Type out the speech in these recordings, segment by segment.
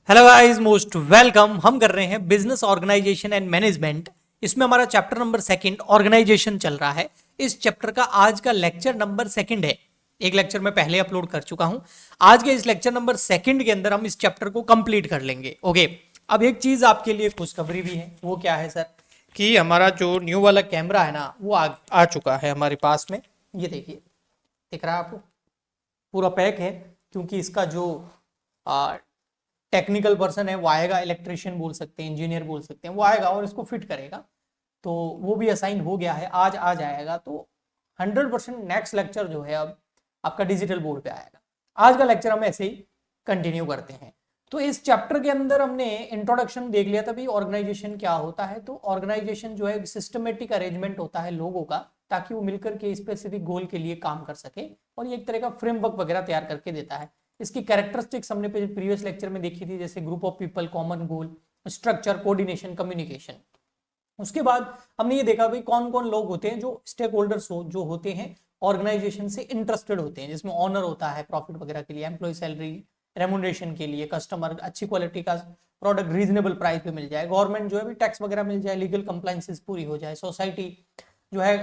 Hello guys, most welcome. हम कर रहे हैं बिजनेस ऑर्गेनाइजेशन एंड मैनेजमेंट। इसमें हमारा चैप्टर नंबर सेकंड ऑर्गेनाइजेशन चल रहा है। इस चैप्टर का आज का लेक्चर नंबर सेकंड है। एक लेक्चर मैं पहले अपलोड कर चुका हूं। आज के इस लेक्चर नंबर सेकंड के अंदर हम इस चैप्टर को कंप्लीट कर लेंगे। ओके, अब एक चीज आपके लिए खुशखबरी भी है। वो क्या है सर? कि हमारा जो न्यू वाला कैमरा है ना, वो आ चुका है हमारे पास में। ये देखिए, दिख रहा है आपको? पूरा पैक है। क्योंकि इसका जो टेक्निकल पर्सन है वो आएगा, इलेक्ट्रिशियन बोल सकते हैं, इंजीनियर बोल सकते हैं, वो आएगा और इसको फिट करेगा। तो वो भी असाइन हो गया है, आज आ जाएगा। तो 100% नेक्स्ट लेक्चर जो है अब आपका डिजिटल बोर्ड पे आएगा। आज का लेक्चर हम ऐसे ही कंटिन्यू करते हैं। तो इस चैप्टर के अंदर हमने इंट्रोडक्शन देख लिया था भाई, ऑर्गेनाइजेशन क्या होता है। तो ऑर्गेनाइजेशन जो है सिस्टमेटिक अरेंजमेंट होता है लोगों का, ताकि वो मिलकर के स्पेसिफिक गोल के लिए काम कर सके, और ये एक तरह का फ्रेमवर्क वगैरह तैयार करके देता है। इसकी कैरेक्टरिस्टिक्स हमने प्रीवियस लेक्चर में देखी थी, जैसे group of people, common goal, structure, coordination, communication. उसके बाद हमने ये देखा भाई कौन कौन लोग होते हैं जो स्टेक होल्डर्स जो होते हैं, ऑर्गेनाइजेशन से इंटरेस्टेड होते हैं, जिसमें ऑनर होता है प्रॉफिट वगैरह के लिए, एम्प्लॉय सैलरी, रेमुनरेशन के लिए, कस्टमर अच्छी क्वालिटी का प्रोडक्ट रीजनेबल प्राइस पे मिल जाए, गवर्नमेंट जो है टैक्स वगैरह मिल जाए, लीगल कंप्लाइंसेस पूरी हो जाए, सोसाइटी जो है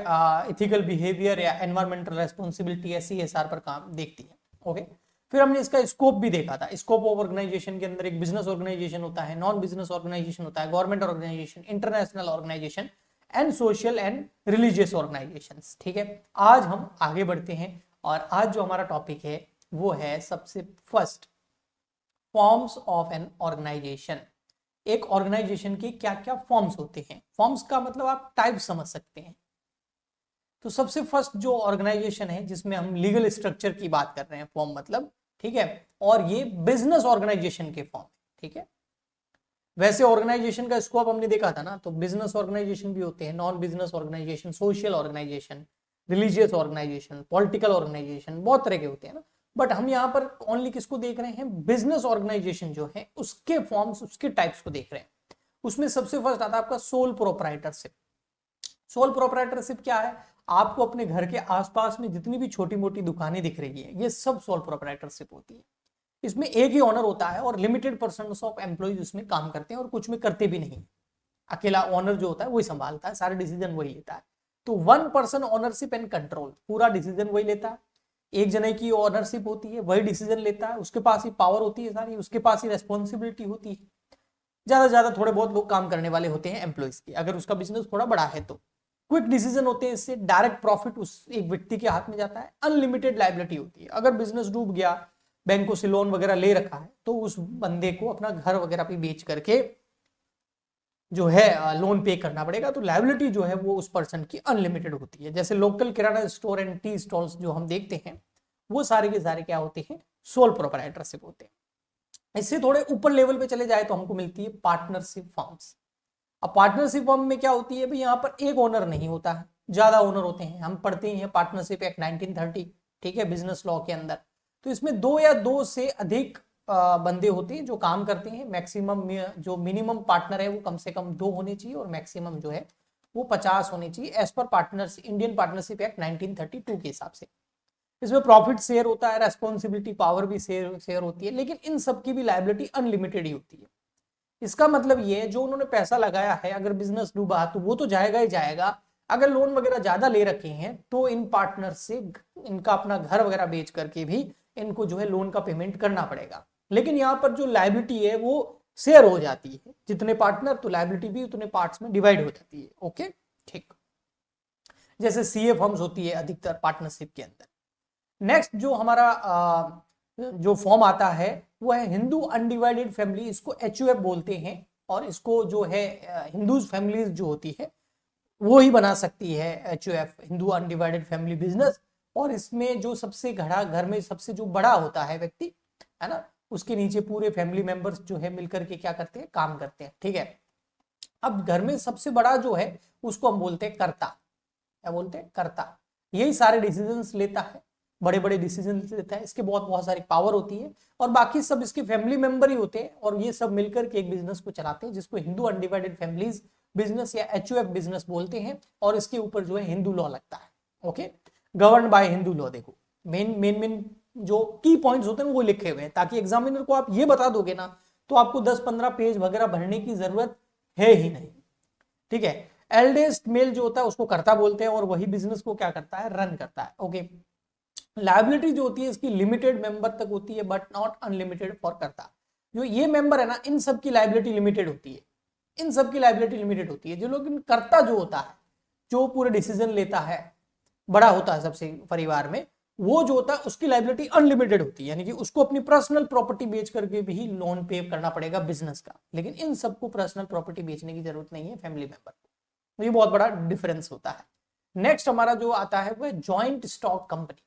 इथिकल बिहेवियर या एनवायरमेंटल रेस्पॉन्सिबिलिटी, CSR पर काम देखती है। ओके, फिर हमने इसका स्कोप भी देखा था। स्कोप ऑफ ऑर्गेनाइजेशन के अंदर एक बिजनेस ऑर्गेनाइजेशन होता है, नॉन बिजनेस ऑर्गेनाइजेशन होता है, government organization, international organization and social and religious organizations. ठीक है, आज हम आगे बढ़ते हैं और आज जो हमारा टॉपिक है वो है सबसे first, forms of an organization. एक ऑर्गेनाइजेशन के क्या क्या फॉर्म्स होते हैं। फॉर्म्स का मतलब आप टाइप समझ सकते हैं। तो सबसे फर्स्ट जो ऑर्गेनाइजेशन है जिसमें हम लीगल स्ट्रक्चर की बात कर रहे हैं, फॉर्म मतलब, ठीक है, और ये बिजनेस ऑर्गेनाइजेशन के फॉर्म। ठीक है, वैसे ऑर्गेनाइजेशन का स्कोप हमने देखा था ना, तो बिजनेस ऑर्गेनाइजेशन भी होते हैं, non business organization, social organization, religious organization, political organization, बहुत तरह के होते हैं ना। बट हम यहाँ पर ओनली किसको देख रहे हैं? बिजनेस ऑर्गेनाइजेशन जो है उसके फॉर्म्स, उसके टाइप्स को देख रहे हैं। उसमें सबसे फर्स्ट आता है आपका सोल प्रोपराइटरशिप। सोल प्रोपराइटरशिप क्या है? आपको अपने घर के आसपास में जितनी भी छोटी मोटी दुकानें दिख रही है, ये सब सोल प्रोपराइटरशिप होती है। इसमें एक ही ऑनर होता है और लिमिटेड पर्सन ऑफ एम्प्लॉइज उसमें काम करते हैं, और कुछ में करते भी नहीं। अकेला ऑनर जो होता है वही संभालता है, सारे डिसीजन वही लेता है। तो 1 पर्सन ओनरशिप एंड कंट्रोल, पूरा डिसीजन वही लेता है। एक जने की ओनरशिप होती है, वही डिसीजन लेता है, उसके पास ही पावर होती है सारी, उसके पास ही रेस्पॉन्सिबिलिटी होती है। ज्यादा से ज्यादा थोड़े बहुत लोग काम करने वाले होते हैं एम्प्लॉइज के, अगर उसका बिजनेस थोड़ा बड़ा है तो। क्विक डिसीजन होते हैं, इससे डायरेक्ट प्रॉफिट उस एक व्यक्ति के हाथ में जाता है। अनलिमिटेड लाइबिलिटी होती है, अगर बिजनेस डूब गया, बैंकों से लोन वगैरह ले रखा है, तो उस बंदे को अपना घर वगैरह भी बेच करके जो है लोन पे करना पड़ेगा। तो लाइबिलिटी जो है वो उस पर्सन की अनलिमिटेड होती है। जैसे local kirana store and tea stalls जो हम देखते हैं, वो सारे के सारे क्या होते हैं? सोल प्रोपराइटरशिप होते हैं। इससे थोड़े ऊपर लेवल पे चले जाए तो हमको मिलती है पार्टनरशिप फर्म्स। अब पार्टनरशिप फर्म में क्या होती है भाई? यहाँ पर एक ओनर नहीं होता है, ज्यादा ओनर होते हैं। हम पढ़ते ही हैं पार्टनरशिप एक्ट 1930, ठीक है, बिजनेस लॉ के अंदर। तो इसमें दो या दो से अधिक बंदे होते हैं जो काम करते हैं। मैक्सिमम जो मिनिमम पार्टनर है वो कम से कम 2 होने चाहिए, और मैक्सिमम जो है वो 50 होने चाहिए, as per partnership Indian partnership act 1932 के हिसाब से। इसमें प्रॉफिट शेयर होता है, रेस्पॉन्सिबिलिटी पावर भी शेयर होती है, लेकिन इन सबकी भी लाइबिलिटी अनलिमिटेड ही होती है। इसका मतलब ये है, जो उन्होंने पैसा लगाया है, अगर बिजनेस डूबा तो वो तो जाएगा ही जाएगा। अगर लोन वगैरह ज्यादा ले रखे हैं तो इन पार्टनर से इनका अपना घर वगैरह बेच करके भी इनको जो है लोन का पेमेंट करना पड़ेगा। लेकिन यहाँ पर जो लाइबिलिटी है वो शेयर हो जाती है, जितने पार्टनर तो लाइबिलिटी भी उतने पार्ट्स में डिवाइड हो जाती है। ओके, ठीक। जैसे CA फर्म्स होती है अधिकतर पार्टनरशिप के अंदर। नेक्स्ट जो हमारा जो फॉर्म आता है वो है हिंदू अनडिवाइडेड फैमिली, इसको HUF बोलते हैं। और इसको जो है हिंदू फैमिलीज जो होती है वो ही बना सकती है HUF, Hindu undivided family business. और इसमें जो सबसे घड़ा घर में सबसे जो बड़ा होता है व्यक्ति, है ना, उसके नीचे पूरे फैमिली मेंबर्स जो है मिलकर के क्या करते हैं? काम करते हैं। ठीक है, अब घर में सबसे बड़ा जो है उसको हम बोलते हैं कर्ता। क्या बोलते हैं? कर्ता। यही सारे डिसीजंस लेता है, बड़े बड़े डिसीजन लेता है, इसके बहुत बहुत सारी पावर होती है, और बाकी सब इसके फैमिली मेंबर ही होते हैं, और ये सब मिलकर के एक बिजनेस को चलाते हैं, जिसको हिंदू अनडिवाइडेड फैमिलीज बिजनेस या HUF बिजनेस बोलते हैं। और इसके ऊपर जो है हिंदू लॉ लगता है। Okay, govern by Hindu law. देखो मेन मेन मेन जो की पॉइंट्स होते हैं वो लिखे हुए हैं, ताकि एग्जामिनर को आप ये बता दोगे ना, तो आपको 10-15 पेज वगैरह भरने की जरूरत है ही नहीं, ठीक है। एल्डेस्ट मेल जो होता है उसको कर्ता बोलते हैं और वही बिजनेस को क्या करता है, रन करता है, ओके। लायबिलिटी जो होती है इसकी लिमिटेड मेंबर तक होती है बट नॉट अनलिमिटेड फॉर कर्ता। जो ये मेंबर है ना, इन सब की लायबिलिटी लिमिटेड होती है, इन सब की लायबिलिटी लिमिटेड होती है। जो लोग कर्ता जो होता है, जो पूरे डिसीजन लेता है, बड़ा होता है सबसे परिवार में, वो जो होता है उसकी लायबिलिटी अनलिमिटेड होती है, यानी कि उसको अपनी पर्सनल प्रॉपर्टी बेच करके भी लोन पे करना पड़ेगा बिजनेस का, लेकिन इन सबको पर्सनल प्रॉपर्टी बेचने की जरूरत नहीं है फैमिली मेंबर को। तो ये बहुत बड़ा डिफरेंस होता है। नेक्स्ट हमारा जो आता है वो है ज्वाइंट स्टॉक कंपनी।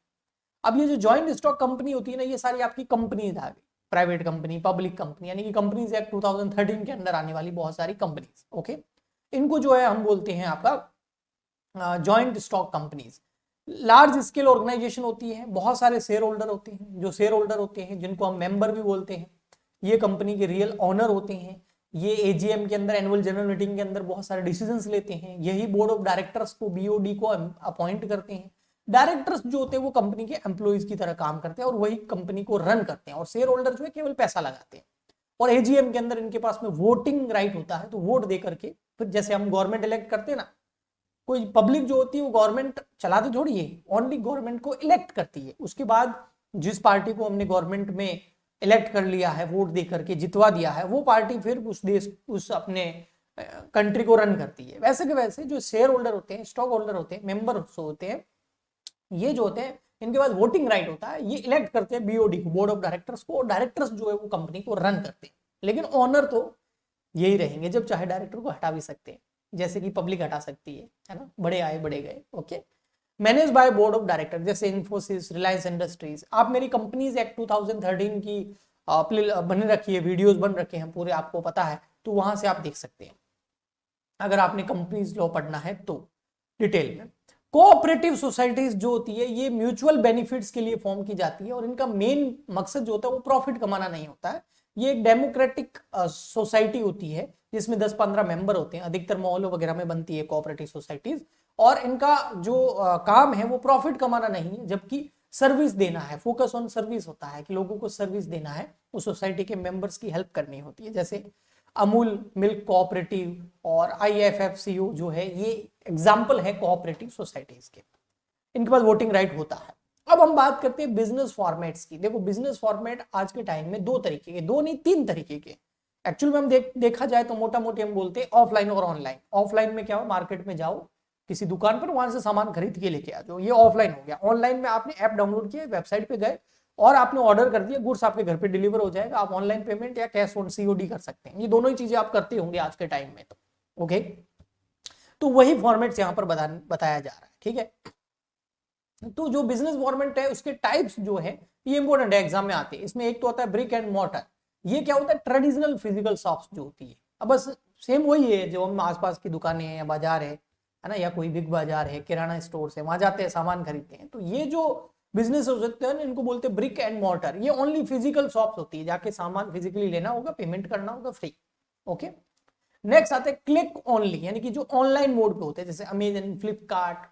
अब ये जो ज्वाइंट स्टॉक कंपनी होती है ना, ये सारी आपकी कंपनीज आ गई, प्राइवेट कंपनी, पब्लिक कंपनी, यानी कि कंपनीज एक्ट 2013 के अंदर आने वाली बहुत सारी कंपनीज, ओके। इनको जो है हम बोलते हैं आपका joint stock companies. Large scale organization होती है, बहुत सारे शेयर होल्डर होते हैं, जो शेयर होल्डर होते हैं जिनको हम मेंबर भी बोलते हैं, ये कंपनी के रियल ऑनर होते हैं। ये एजीएम के अंदर, एनुअल जनरल मीटिंग के अंदर बहुत सारे डिसीजंस लेते हैं। यही बोर्ड ऑफ डायरेक्टर्स को, बीओडी को अपॉइंट करते हैं। डायरेक्टर्स जो होते हैं वो कंपनी के एम्प्लॉइज की तरह काम करते हैं और वही कंपनी को रन करते हैं, और शेयर होल्डर जो है केवल पैसा लगाते हैं। और एजीएम के अंदर इनके पास में वोटिंग राइट होता है, तो वोट दे करके फिर जैसे हम गवर्नमेंट इलेक्ट करते हैं ना, कोई पब्लिक जो होती है वो गवर्नमेंट चलाती थोड़ी है, ओनली गवर्नमेंट को इलेक्ट करती है। उसके बाद जिस पार्टी को हमने गवर्नमेंट में इलेक्ट कर लिया है, वोट दे करके जितवा दिया है, वो पार्टी फिर उस देश, उस अपने कंट्री को रन करती है। वैसे के वैसे जो शेयर होल्डर होते हैं, स्टॉक होल्डर होते हैं, मेंबर्स होते हैं, ये जो होते हैं इनके पास वोटिंग राइट होता है। ये इलेक्ट करते हैं बीओडी को, बोर्ड ऑफ डायरेक्टर्स को, और डायरेक्टर्स जो है वो कंपनी को रन करते हैं। लेकिन ओनर तो यही रहेंगे, जब चाहे डायरेक्टर को हटा भी सकते हैं, जैसे कि पब्लिक हटा सकती है ना, बड़े आए बड़े गए, okay. Manage by board of director, जैसे इन्फोसिस, रिलायंस इंडस्ट्रीज। आप मेरी कंपनीज एक्ट 2013 की बन रखी है, वीडियोस बन रखे हैं पूरे, आपको पता है, तो वहां से आप देख सकते हैं अगर आपने कंपनीज लॉ पढ़ना है तो डिटेल में। कोऑपरेटिव सोसाइटीज जो होती है ये म्यूचुअल बेनिफिट्स के लिए फॉर्म की जाती है, और इनका मेन मकसद जो होता है वो प्रॉफिट कमाना नहीं होता है। ये एक डेमोक्रेटिक सोसाइटी होती है जिसमें 10-15 मेंबर होते हैं, अधिकतर मॉल वगैरह में बनती है कोऑपरेटिव सोसाइटीज, और इनका जो काम है वो प्रॉफिट कमाना नहीं है, जबकि सर्विस देना है। फोकस ऑन सर्विस होता है कि लोगों को सर्विस देना है, उस सोसाइटी के मेंबर्स की हेल्प करनी होती है। जैसे अमूल मिल्क कोऑपरेटिव और आईएफएफसीयू जो है, ये एग्जाम्पल है कोऑपरेटिव सोसाइटीज के, इनके पास वोटिंग राइट होता है। अब हम बात करते हैं बिजनेस फॉर्मेट्स की। देखो बिजनेस फॉर्मेट आज के टाइम में दो तरीके के, दो नहीं तीन तरीके के एक्चुअल में हम देखा जाए तो मोटा मोटी हम बोलते हैं ऑफलाइन और ऑनलाइन। ऑफलाइन में क्या हो, मार्केट में जाओ किसी दुकान पर, वहां से सामान खरीद के लेके आ जाओ, ये ऑफलाइन हो गया। ऑनलाइन में आपने ऐप डाउनलोड किया, वेबसाइट पे गए और आपने ऑर्डर कर दिया, गुड्स आपके घर पे डिलीवर हो जाएगा। आप ऑनलाइन पेमेंट या कैश ऑन सीओडी कर सकते हैं, ये दोनों ही चीजें आप करते होंगे आज के टाइम में, तो ओके। तो वही फॉर्मेट यहां पर बताया जा रहा है, ठीक है। तो जो बिजनेस फॉर्मेट है उसके टाइप्स जो है ये इंपॉर्टेंट है, एग्जाम में आते हैं। इसमें एक तो होता है ब्रिक एंड मोर्टर, ये क्या होता है, ट्रेडिशनल फिजिकल शॉप्स जो होती है। अब बस सेम वही है जो हम आसपास की दुकानें हैं या बाजार है ना, या कोई बिग बाजार है, किराना स्टोर है, वहां जाते हैं सामान खरीदते हैं। तो ये जो बिजनेस हो सकते हैं इनको बोलते हैं ब्रिक एंड मोर्टर। ये ओनली फिजिकल शॉप्स होती है, जाके सामान फिजिकली लेना होगा, पेमेंट करना होगा, फ्री, ओके। नेक्स्ट आते हैं क्लिक ओनली, यानी कि जो ऑनलाइन मोड पे होते हैं, जैसे अमेजन, फ्लिपकार्ट,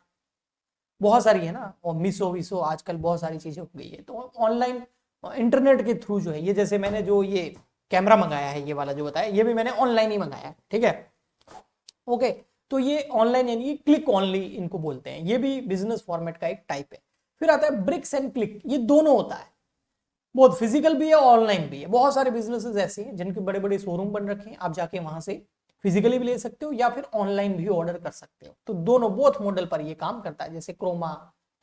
बहुत सारी है ना, और मीशो वीसो, आजकल बहुत सारी चीजें हो गई है। तो ऑनलाइन इंटरनेट के थ्रू जो है, ये जैसे मैंने जो ये कैमरा मंगाया है, ये वाला जो बताया, ये भी मैंने ऑनलाइन ही मंगाया है, ठीक है, ओके। तो ये ऑनलाइन यानी क्लिक ओनली इनको बोलते हैं, ये भी बिजनेस फॉर्मेट का एक टाइप है। फिर आता है ब्रिक्स एंड क्लिक, ये दोनों होता है, बहुत फिजिकल भी है ऑनलाइन भी है। बहुत सारे बिजनेसेस ऐसे हैं जिनके बड़े बड़े शोरूम बन रखे हैं, आप जाके वहां से फिजिकली भी ले सकते हो या फिर ऑनलाइन भी ऑर्डर कर सकते हो। तो दोनों बोथ मॉडल पर ये काम करता है, जैसे क्रोमा,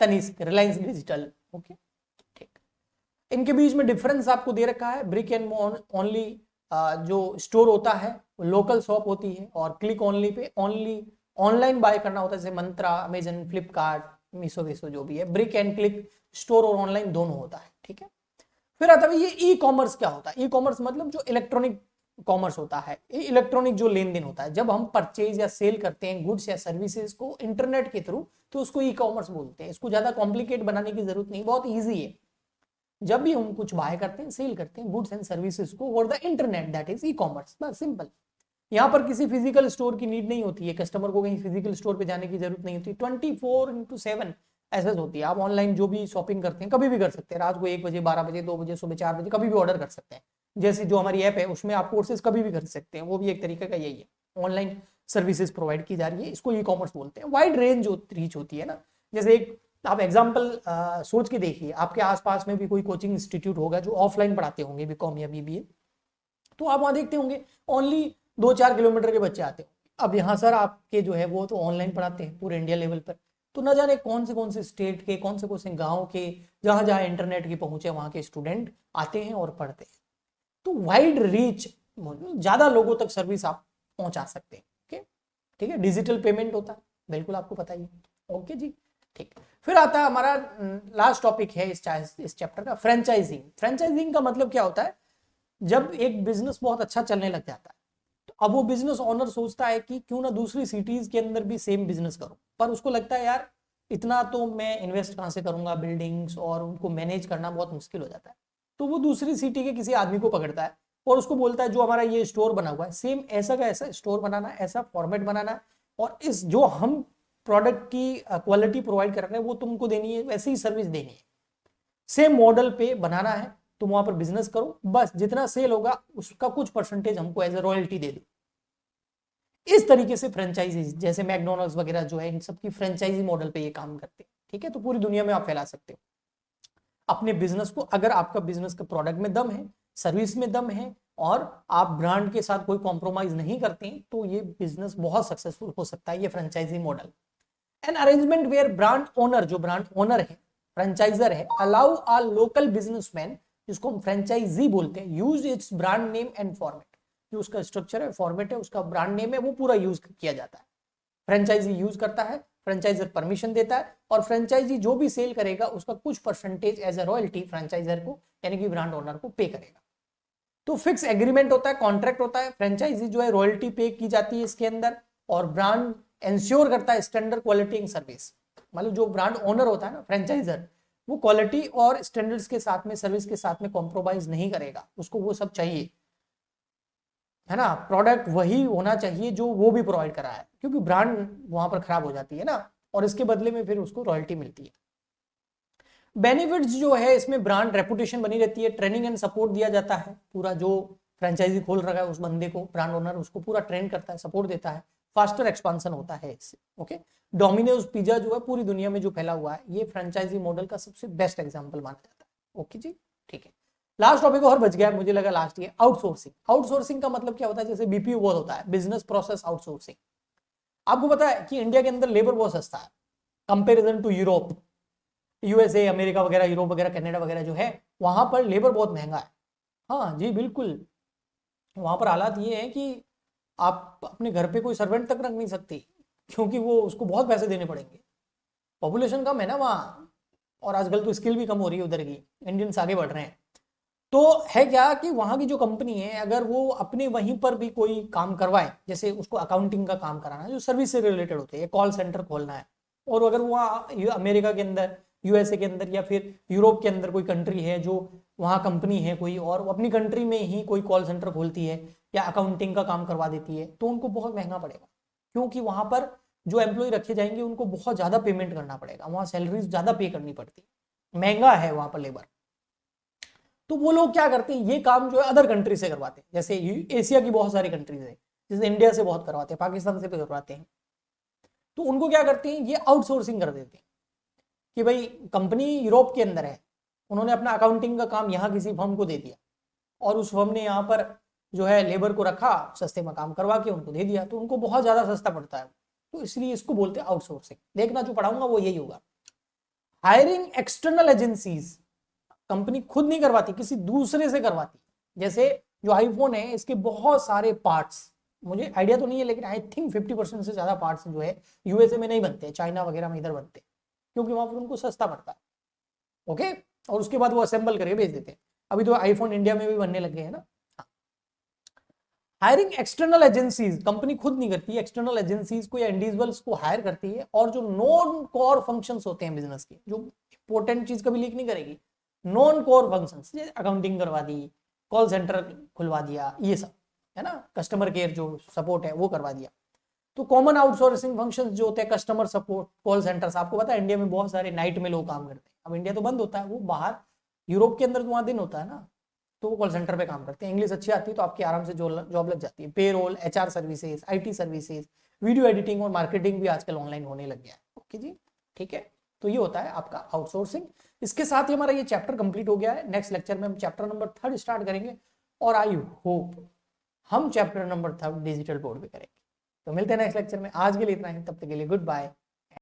तनिष्क, रिलायंस डिजिटल, ओके, ठीक। इनके बीच में डिफरेंस आपको दे रखा है। ब्रिक एंड ओनली जो स्टोर होता है वो लोकल शॉप होती है, और क्लिक ओनली पे ओनली ऑनलाइन बाय करना होता है, जैसे मंत्रा, अमेजन, फ्लिपकार्ट, मीशो वीसो जो भी है। ब्रिक एंड क्लिक स्टोर और ऑनलाइन दोनों होता है, ठीक है। फिर आता है ये ई कॉमर्स। क्या होता है ई कॉमर्स, मतलब जो इलेक्ट्रॉनिक कॉमर्स होता है, इलेक्ट्रॉनिक जो लेन देन होता है, जब हम परचेज या सेल करते हैं गुड्स या सर्विसेज को इंटरनेट के थ्रू, तो उसको ई कॉमर्स बोलते हैं। इसको ज्यादा कॉम्प्लिकेट बनाने की जरूरत नहीं, बहुत ईजी है। जब भी हम कुछ बाय करते हैं, सेल करते हैं गुड्स एंड सर्विसेज को over the internet, that is e commerce, बस सिंपल। यहाँ पर किसी फिजिकल स्टोर की नीड नहीं होती है, कस्टमर को कहीं फिजिकल स्टोर पे जाने की जरूरत नहीं होती। 24/7 ऐसा होती है। आप ऑनलाइन जो भी शॉपिंग करते हैं कभी भी कर सकते हैं, रात को 1 बजे, 12 बजे, 2 बजे, सुबह 4 बजे, कभी भी ऑर्डर कर सकते हैं। जैसे जो हमारी ऐप है उसमें आप कोर्सेज कभी भी कर सकते हैं, वो भी एक तरीके का यही है, ऑनलाइन सर्विसेज प्रोवाइड की जा रही है, इसको ई कॉमर्स बोलते हैं। वाइड रेंज रीच होती है ना। जैसे एक आप एग्जाम्पल सोच के देखिए, आपके आसपास में भी कोई कोचिंग इंस्टीट्यूट होगा जो ऑफलाइन पढ़ाते होंगे बीकॉम या बीबीए, तो आप वहां देखते होंगे ओनली 2-4 किलोमीटर के बच्चे आते होंगे। अब यहाँ सर आपके जो है वो तो ऑनलाइन पढ़ाते हैं पूरे इंडिया लेवल पर, तो न जाने कौन से स्टेट के कौन से गांव के, जहां जहां इंटरनेट की पहुंच है वहां के स्टूडेंट आते हैं और पढ़ते हैं। तो वाइड रीच, ज्यादा लोगों तक सर्विस आप पहुंचा सकते हैं। ओके, ठीक है। डिजिटल पेमेंट होता है, बिल्कुल आपको पता ही है। ओके जी, ठीक। फिर आता है हमारा लास्ट टॉपिक है इस चैप्टर का, फ्रेंचाइजिंग। फ्रेंचाइजिंग का मतलब क्या होता है, जब एक बिजनेस बहुत अच्छा चलने लग जाता है तो अब वो बिजनेस ओनर सोचता है कि क्यों ना दूसरी सिटीज के अंदर भी सेम बिजनेस करूं, पर उसको लगता है यार इतना तो मैं इन्वेस्ट कहां से करूंगा, बिल्डिंग्स और उनको मैनेज करना बहुत मुश्किल हो जाता है। तो वो दूसरी सिटी के किसी आदमी को पकड़ता है और उसको बोलता है जो हमारा ये स्टोर बना हुआ है सेम ऐसा का ऐसा स्टोर बनाना, ऐसा फॉर्मेट बनाना, और इस जो हम प्रोडक्ट की क्वालिटी प्रोवाइड कर रहे हैं वो तुमको देनी है, वैसी ही सर्विस देनी है, सेम मॉडल पे बनाना है, तुम वहां पर बिजनेस करो, बस जितना सेल होगा उसका कुछ परसेंटेज हमको एज ए रॉयल्टी दे दो। इस तरीके से फ्रेंचाइजी, जैसे मैकडोनल्ड्स वगैरह जो है, इन सब की फ्रेंचाइजी मॉडल पे ये काम करते हैं। ठीक है, तो पूरी दुनिया में आप फैला सकते हो अपने बिजनेस को, अगर आपका बिजनेस का प्रोडक्ट में दम है, सर्विस में दम है, और आप ब्रांड के साथ कोई कॉम्प्रोमाइज नहीं करते हैं, तो ये बिजनेस बहुत सक्सेसफुल हो सकता है, ये franchisee model. An arrangement where brand owner, जो ब्रांड ओनर है, फ्रेंचाइजर है, अलाउ आ लोकल बिजनेसमैन, जिसको हम फ्रेंचाइजी बोलते हैं, use its brand name and format. जो उसका स्ट्रक्चर है, फॉर्मेट है, उसका ब्रांड नेम है, वो पूरा यूज किया जाता है। फ्रेंचाइजी यूज करता है, फ्रेंचाइजर परमिशन देता है, और फ्रेंचाइजी जो भी सेल करेगा उसका कुछ percentage as a royalty franchiser को यानी कि ब्रांड ओनर को पे करेगा। तो फिक्स एग्रीमेंट होता है, कॉन्ट्रैक्ट होता है, फ्रेंचाइजी जो है रॉयल्टी पे की जाती है इसके अंदर, और ब्रांड इंश्योर करता है स्टैंडर्ड क्वालिटी एंड सर्विस। मतलब जो ब्रांड ओनर होता है ना, फ्रेंचाइजर, वो क्वालिटी और स्टैंडर्ड्स के साथ में, सर्विस के साथ में कॉम्प्रोमाइज नहीं करेगा, उसको वो सब चाहिए, है ना। प्रोडक्ट वही होना चाहिए जो वो भी प्रोवाइड करा है, क्योंकि ब्रांड वहां पर खराब हो जाती है ना, और इसके बदले में फिर उसको रॉयल्टी मिलती है। बेनिफिट्स जो है इसमें, ब्रांड रेपुटेशन बनी रहती है, ट्रेनिंग एंड सपोर्ट दिया जाता है, पूरा जो फ्रेंचाइजी खोल रखा है उस बंदे को ब्रांड ओनर उसको पूरा ट्रेन करता है, सपोर्ट देता है, फास्टर एक्सपांशन होता है इससे। ओके, डोमिनोज पिज्जा जो है पूरी दुनिया में जो फैला हुआ है, ये फ्रेंचाइजी मॉडल का सबसे बेस्ट एग्जांपल माना जाता है। ओके जी, ठीक है। लास्ट टॉपिक और बच गया, मुझे लगा लास्ट ये, आउटसोर्सिंग। आउटसोर्सिंग का मतलब क्या होता है, जैसे बीपीओ बहुत होता है, बिजनेस प्रोसेस आउटसोर्सिंग। आपको पता है कि इंडिया के अंदर लेबर बहुत सस्ता है comparison to Europe, USA, America वगैरह, यूरोप वगैरह, कनाडा वगैरह जो है, वहां पर लेबर बहुत महंगा है। हाँ जी बिल्कुल, वहां पर हालात ये है कि आप अपने घर पे कोई सर्वेंट तक रख नहीं सकते, क्योंकि वो उसको बहुत पैसे देने पड़ेंगे, पॉपुलेशन कम है ना वहाँ, और आजकल तो स्किल भी कम हो रही है उधर की, इंडियंस आगे बढ़ रहे हैं। तो है क्या कि वहां की जो कंपनी है, अगर वो अपने वहीं पर भी कोई काम करवाए, जैसे उसको अकाउंटिंग का काम कराना है जो सर्विस से रिलेटेड होते हैं, कॉल सेंटर खोलना है, और अगर वो अमेरिका के अंदर, यूएसए के अंदर, या फिर यूरोप के अंदर कोई कंट्री है जो वहाँ कंपनी है कोई, और वो अपनी कंट्री में ही कोई कॉल सेंटर खोलती है या अकाउंटिंग का काम करवा देती है, तो उनको बहुत महंगा पड़ेगा, क्योंकि वहां पर जो एम्प्लॉय रखे जाएंगे उनको बहुत ज्यादा पेमेंट करना पड़ेगा, वहां सैलरीज ज्यादा पे करनी पड़ती है, महंगा है वहां पर लेबर। तो वो लोग क्या करते हैं, ये काम जो है अदर कंट्री से करवाते हैं, जैसे एशिया की बहुत सारी कंट्रीज है, जैसे इंडिया से बहुत करवाते हैं, पाकिस्तान से भी करवाते हैं, तो उनको क्या करते हैं, ये आउटसोर्सिंग कर देते हैं कि भाई कंपनी यूरोप के अंदर है, उन्होंने अपना अकाउंटिंग का काम यहाँ किसी फर्म को दे दिया, और उस फर्म ने यहाँ पर जो है लेबर को रखा, सस्ते में काम करवा के उनको दे दिया, तो उनको बहुत ज्यादा सस्ता पड़ता है, तो इसलिए इसको बोलते हैं आउटसोर्सिंग। देखना जो पढ़ाऊंगा वो यही होगा। हायरिंग एक्सटर्नल एजेंसीज, कंपनी खुद नहीं करवाती, किसी दूसरे से करवाती। जैसे जो आईफोन है इसके बहुत सारे पार्ट्स, मुझे आइडिया तो नहीं है लेकिन आई थिंक 50% से ज्यादा पार्ट्स जो है यूएसए में नहीं बनते, चाइना वगैरह में इधर बनते, क्योंकि वहां पर उनको सस्ता पड़ता है। ओके, और उसके बाद वो असेंबल करके भेज देते हैं। अभी तो आईफोन इंडिया में भी बनने लग गए हैं ना। हायरिंग एक्सटर्नल एजेंसीज, कंपनी खुद नहीं करती, एक्सटर्नल एजेंसीज को या इंडिविजुअल्स को हायर करती है, और जो नॉन कोर फंक्शंस होते हैं बिजनेस के, जो इंपॉर्टेंट चीज कभी लीक नहीं करेगी, नॉन कोर फंक्शंस, जैसे अकाउंटिंग करवा दी, कॉल सेंटर खुलवा दिया, ये सब है ना, कस्टमर केयर जो सपोर्ट है वो करवा दिया। तो कॉमन आउटसोर्सिंग फंक्शंस जो होते हैं, कस्टमर सपोर्ट, कॉल सेंटर्स, आपको पता है इंडिया में बहुत सारे नाइट में लोग काम करते हैं, अब इंडिया तो बंद होता है, वो बाहर यूरोप के अंदर तो वहां दिन होता है ना, तो वो कॉल सेंटर पे काम करते हैं, इंग्लिश अच्छी आती है तो आपकी आराम से जॉब लग जाती है। Payroll, HR services, IT services, video editing और मार्केटिंग भी आजकल ऑनलाइन होने लग गया है। ओके जी, ठीक है। तो ये होता है आपका आउटसोर्सिंग। इसके साथ ही हमारा ये चैप्टर कंप्लीट हो गया है। नेक्स्ट लेक्चर में हम चैप्टर नंबर 3 स्टार्ट करेंगे और आई होप हम चैप्टर नंबर 3 डिजिटल बोर्ड पे करेंगे। तो मिलते हैं नेक्स्ट लेक्चर में। आज के लिए इतना ही, तब तक के लिए गुड बाय।